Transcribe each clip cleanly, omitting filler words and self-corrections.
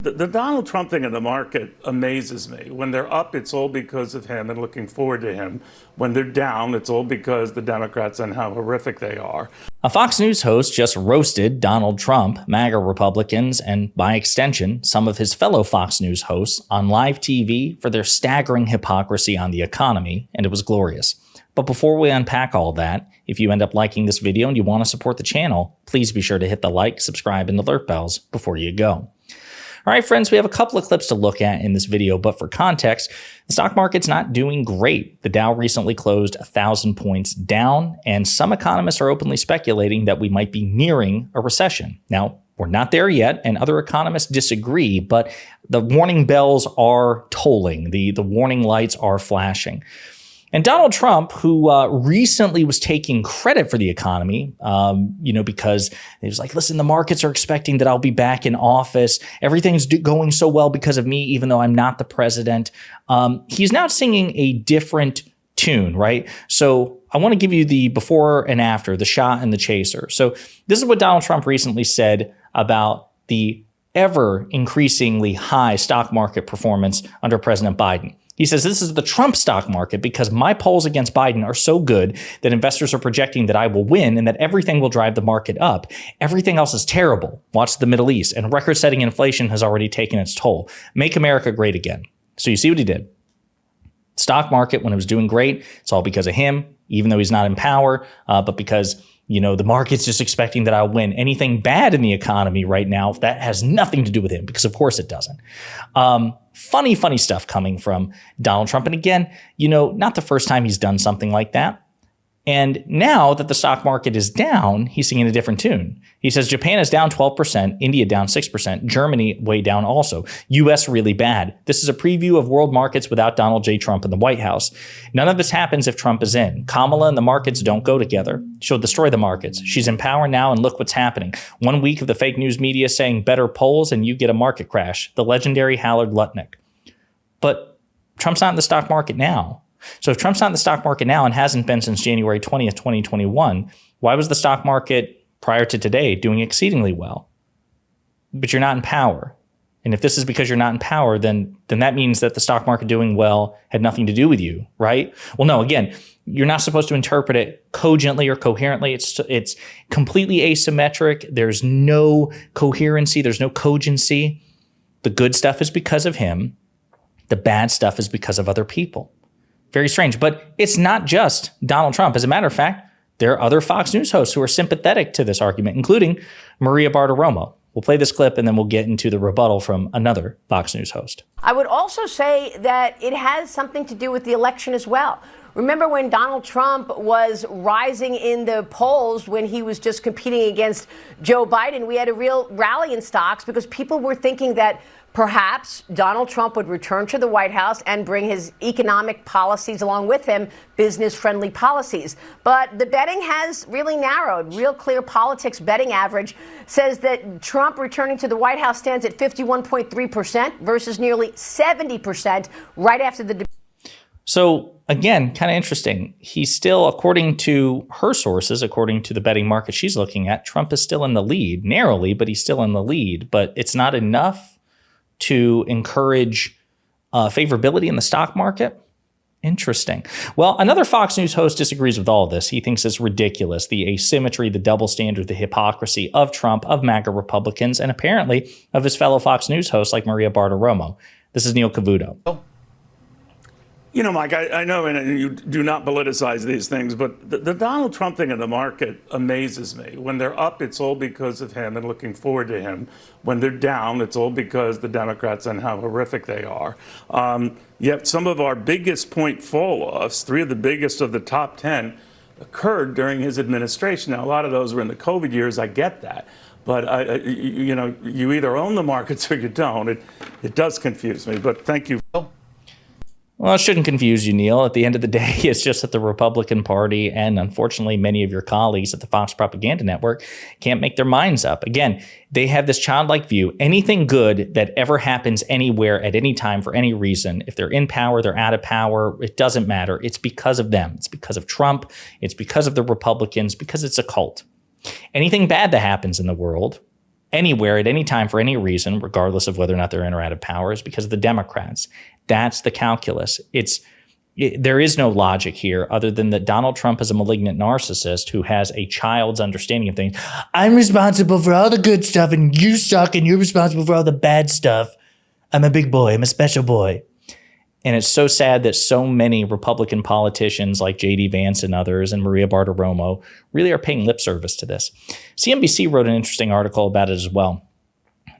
The Donald Trump thing in the market amazes me. When they're up, it's all because of him and looking forward to him. When they're down, it's all because the Democrats and how horrific they are. A Fox News host just roasted Donald Trump, MAGA Republicans, and by extension, some of his fellow Fox News hosts on live TV for their staggering hypocrisy on the economy, and it was glorious. But before we unpack all that, if you end up liking this video and you want to support the channel, please be sure to hit the like, subscribe, and alert bells before you go. All right, friends, we have a couple of clips to look at in this video, but for context, the stock market's not doing great. The Dow recently closed 1,000 points down, and some economists are openly speculating that we might be nearing a recession. Now, we're not there yet, and other economists disagree, but the warning bells are tolling. The warning lights are flashing. And Donald Trump, who recently was taking credit for the economy, because he was like, listen, the markets are expecting that I'll be back in office. Everything's going so well because of me, even though I'm not the president. He's now singing a different tune, right? So I want to give you the before and after, the shot and the chaser. So this is what Donald Trump recently said about the ever increasingly high stock market performance under President Biden. He says, this is the Trump stock market because my polls against Biden are so good that investors are projecting that I will win and that everything will drive the market up. Everything else is terrible. Watch the Middle East, and record-setting inflation has already taken its toll. Make America great again. So you see what he did. Stock market, when it was doing great, it's all because of him, even though he's not in power, but because the market's just expecting that I'll win. Anything bad in the economy right now, that has nothing to do with him, because of course it doesn't. Funny stuff coming from Donald Trump. And again, not the first time he's done something like that. And now that the stock market is down, he's singing a different tune. He says Japan is down 12%, India down 6%, Germany way down also, US really bad. This is a preview of world markets without Donald J. Trump in the White House. None of this happens if Trump is in. Kamala and the markets don't go together. She'll destroy the markets. She's in power now, and look what's happening. 1 week of the fake news media saying better polls and you get a market crash. The legendary Howard Lutnick. But Trump's not in the stock market now. So if Trump's not in the stock market now and hasn't been since January 20th, 2021, why was the stock market prior to today doing exceedingly well? But you're not in power. And if this is because you're not in power, then that means that the stock market doing well had nothing to do with you, right? Well, no, again, you're not supposed to interpret it cogently or coherently. It's completely asymmetric. There's no coherency. There's no cogency. The good stuff is because of him. The bad stuff is because of other people. Very strange, but it's not just Donald Trump. As a matter of fact, there are other Fox News hosts who are sympathetic to this argument, including Maria Bartiromo. We'll play this clip and then we'll get into the rebuttal from another Fox News host. I would also say that it has something to do with the election as well. Remember when Donald Trump was rising in the polls when he was just competing against Joe Biden? We had a real rally in stocks because people were thinking that perhaps Donald Trump would return to the White House and bring his economic policies along with him, business-friendly policies. But the betting has really narrowed. Real Clear Politics betting average says that Trump returning to the White House stands at 51.3% versus nearly 70% right after the debate. So again, kind of interesting. He's still, according to her sources, according to the betting market she's looking at, Trump is still in the lead, narrowly, but he's still in the lead. But it's not enough to encourage favorability in the stock market? Interesting. Well, another Fox News host disagrees with all of this. He thinks it's ridiculous, the asymmetry, the double standard, the hypocrisy of Trump, of MAGA Republicans, and apparently of his fellow Fox News hosts like Maria Bartiromo. This is Neil Cavuto. Mike, I know and you do not politicize these things, but the Donald Trump thing in the market amazes me. When they're up, it's all because of him and looking forward to him. When they're down, it's all because the Democrats and how horrific they are. Yet some of our biggest point fall-offs, 3 of the biggest of the top 10, occurred during his administration. Now, a lot of those were in the COVID years. I get that. But, you either own the markets or you don't. It does confuse me, but thank you. Well, it shouldn't confuse you, Neil. At the end of the day, it's just that the Republican Party and unfortunately many of your colleagues at the Fox Propaganda Network can't make their minds up. Again, they have this childlike view. Anything good that ever happens anywhere at any time for any reason, if they're in power, they're out of power, it doesn't matter. It's because of them. It's because of Trump. It's because of the Republicans, because it's a cult. Anything bad that happens in the world, anywhere at any time for any reason, regardless of whether or not they're in or out of power, is because of the Democrats. That's the calculus. There is no logic here other than that Donald Trump is a malignant narcissist who has a child's understanding of things. I'm responsible for all the good stuff and you suck and you're responsible for all the bad stuff. I'm a big boy. I'm a special boy. And it's so sad that so many Republican politicians like J.D. Vance and others and Maria Bartiromo really are paying lip service to this. CNBC wrote an interesting article about it as well.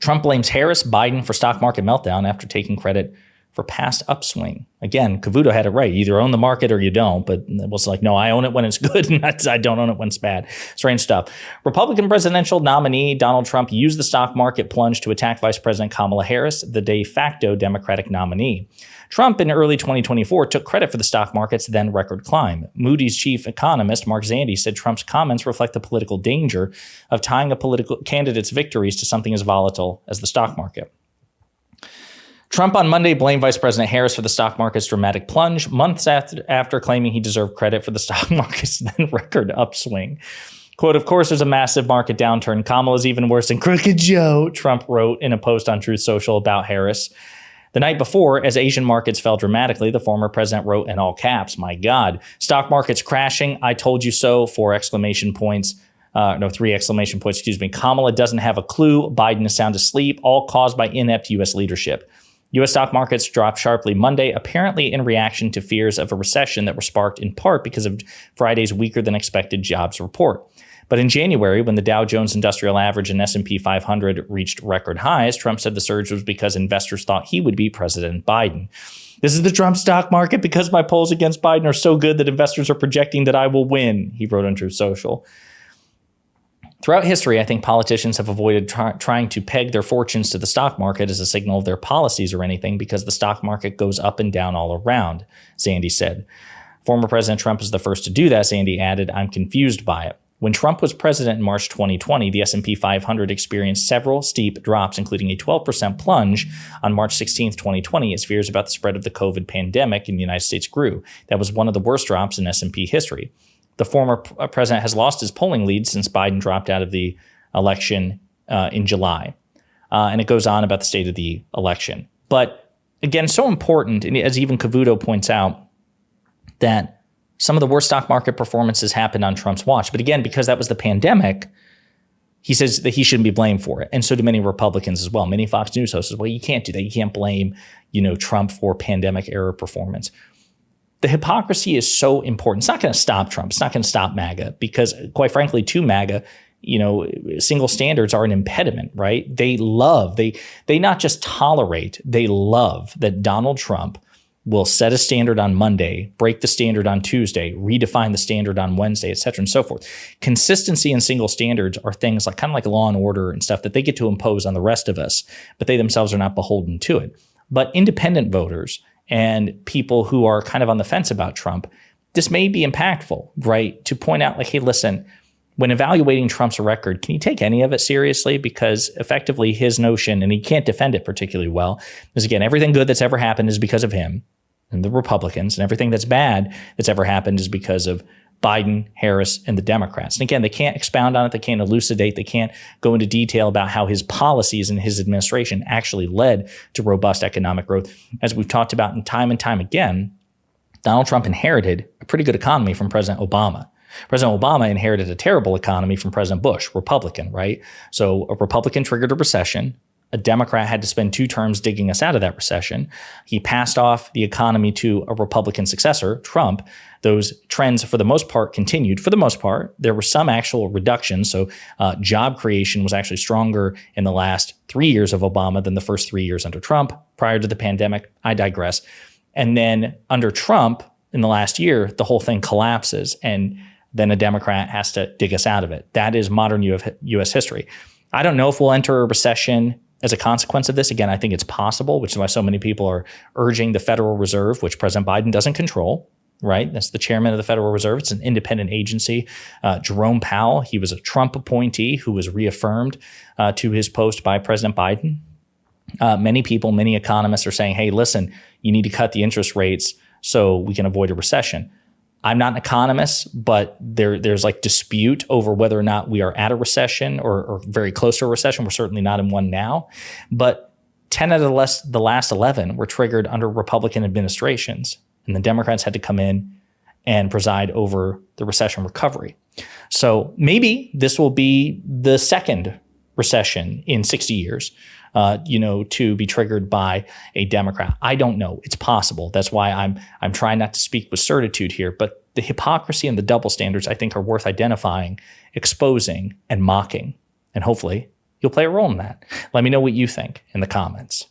Trump blames Harris, Biden for stock market meltdown after taking credit for past upswing. Again, Cavuto had it right. You either own the market or you don't, but it was like, no, I own it when it's good and I don't own it when it's bad. Strange stuff. Republican presidential nominee Donald Trump used the stock market plunge to attack Vice President Kamala Harris, the de facto Democratic nominee. Trump in early 2024 took credit for the stock market's then record climb. Moody's chief economist Mark Zandi said Trump's comments reflect the political danger of tying a political candidate's victories to something as volatile as the stock market. Trump on Monday blamed Vice President Harris for the stock market's dramatic plunge, months after claiming he deserved credit for the stock market's then record upswing. Quote, of course, there's a massive market downturn. Kamala's even worse than Crooked Joe, Trump wrote in a post on Truth Social about Harris. The night before, as Asian markets fell dramatically, the former president wrote in all caps, my God, stock market's crashing. I told you so, 3 exclamation points. Kamala doesn't have a clue. Biden is sound asleep, all caused by inept U.S. leadership. U.S. stock markets dropped sharply Monday, apparently in reaction to fears of a recession that were sparked in part because of Friday's weaker than expected jobs report. But in January, when the Dow Jones Industrial Average and S&P 500 reached record highs, Trump said the surge was because investors thought he would be President Biden. This is the Trump stock market because my polls against Biden are so good that investors are projecting that I will win, he wrote on Truth Social. Throughout history, I think politicians have avoided trying to peg their fortunes to the stock market as a signal of their policies or anything because the stock market goes up and down all around, Zandi said. Former President Trump is the first to do that, Zandi added. I'm confused by it. When Trump was president in March 2020, the S&P 500 experienced several steep drops, including a 12% plunge on March 16, 2020, as fears about the spread of the COVID pandemic in the United States grew. That was one of the worst drops in S&P history. The former president has lost his polling lead since Biden dropped out of the election in July. And it goes on about the state of the election. But again, so important, and as even Cavuto points out, that some of the worst stock market performances happened on Trump's watch. But again, because that was the pandemic, he says that he shouldn't be blamed for it. And so do many Republicans as well. Many Fox News hosts say, well, you can't do that. You can't blame, Trump for pandemic era performance. The hypocrisy is so important. It's not going to stop Trump. It's not going to stop MAGA because, quite frankly, to MAGA, single standards are an impediment, right? They not just tolerate, they love that Donald Trump will set a standard on Monday, break the standard on Tuesday, redefine the standard on Wednesday, et cetera, and so forth. Consistency and single standards are things like kind of like law and order and stuff that they get to impose on the rest of us, but they themselves are not beholden to it. But independent voters and people who are kind of on the fence about Trump, this may be impactful, right? To point out like, hey, listen, when evaluating Trump's record, can you take any of it seriously? Because effectively his notion, and he can't defend it particularly well, is again, everything good that's ever happened is because of him and the Republicans, and everything that's bad that's ever happened is because of Biden, Harris, and the Democrats. And again, they can't expound on it. They can't elucidate. They can't go into detail about how his policies and his administration actually led to robust economic growth. As we've talked about and time again, Donald Trump inherited a pretty good economy from President Obama. President Obama inherited a terrible economy from President Bush, Republican, right? So a Republican triggered a recession. A Democrat had to spend 2 terms digging us out of that recession. He passed off the economy to a Republican successor, Trump. Those trends, for the most part, continued. For the most part, there were some actual reductions. So job creation was actually stronger in the last 3 years of Obama than the first 3 years under Trump prior to the pandemic. I digress. And then under Trump, in the last year, the whole thing collapses. And then a Democrat has to dig us out of it. That is modern U.S. history. I don't know if we'll enter a recession as a consequence of this. Again, I think it's possible, which is why so many people are urging the Federal Reserve, which President Biden doesn't control, right? That's the chairman of the Federal Reserve. It's an independent agency. Jerome Powell, he was a Trump appointee who was reaffirmed to his post by President Biden. Many people, many economists are saying, hey, listen, you need to cut the interest rates so we can avoid a recession. I'm not an economist, but there's like dispute over whether or not we are at a recession or very close to a recession. We're certainly not in one now, but 10 out of the last 11 were triggered under Republican administrations, and the Democrats had to come in and preside over the recession recovery. So maybe this will be the second recession in 60 years, to be triggered by a Democrat. I don't know. It's possible. That's why I'm trying not to speak with certitude here. But the hypocrisy and the double standards, I think, are worth identifying, exposing, and mocking. And hopefully you'll play a role in that. Let me know what you think in the comments.